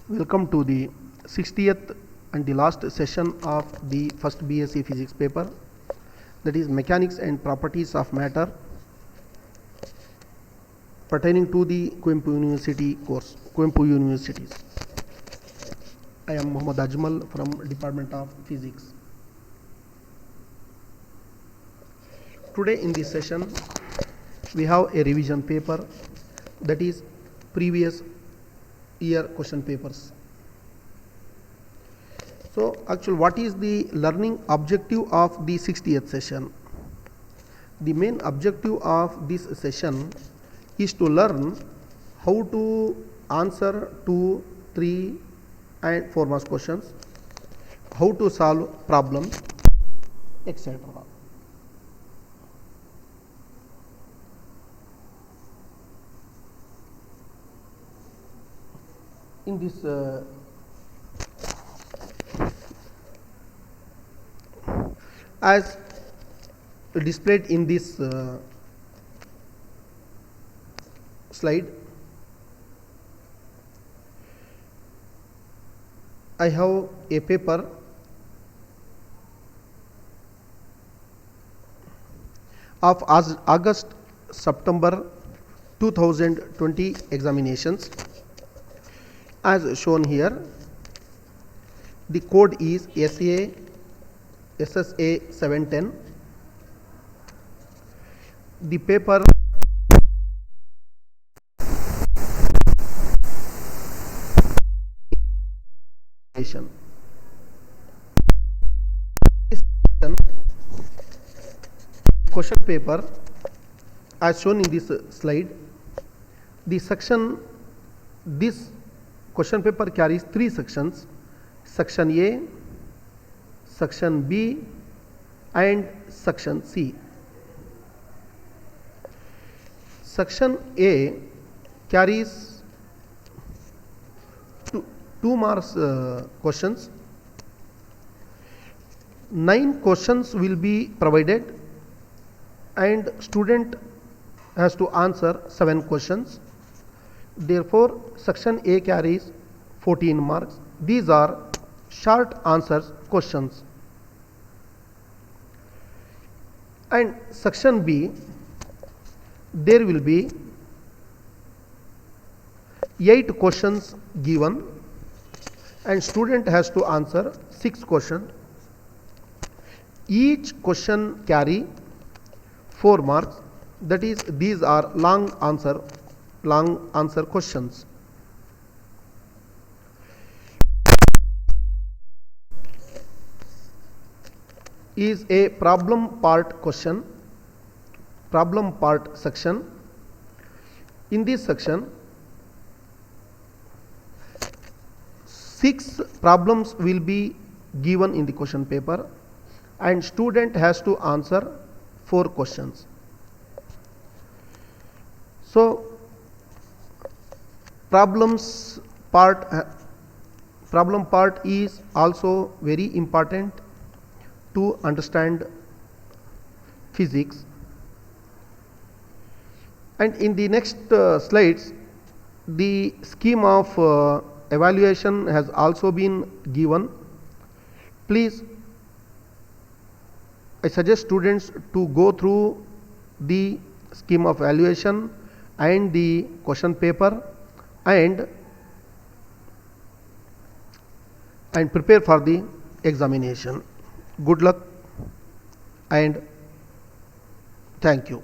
Welcome to the 60th and the last session of the first BSc Physics paper, that is Mechanics and Properties of Matter, pertaining to the Kwempu University course, Kwempu Universities. I am Muhammad Ajmal from Department of Physics. Today in this session we have a revision paper, that is previous year question papers. So actually, what is the learning objective of the 60th session? The main objective of this session is to learn how to answer 2, 3 and 4 marks questions, how to solve problems, etc. In this as displayed in this slide, I have a paper of August-September 2020 examinations. As shown here, the code is SSA 710. The paper question paper as shown in this slide. The section, this question paper carries 3 sections: section A, section B and section C. Section A carries 2 marks questions. 9 questions will be provided and student has to answer 7 questions. Therefore, section A carries 14 marks. These are short answers questions. And section B, there will be 8 questions given and student has to answer 6 questions. Each question carry 4 marks, that is, these are long answer questions. Is a problem part question, problem part section. In this section, 6 problems will be given in the question paper and student has to answer 4 questions. So problem part is also very important to understand physics. And in the next slides, the scheme of evaluation has also been given. Please, I suggest students to go through the scheme of evaluation and the question paper and prepare for the examination. Good luck and thank you.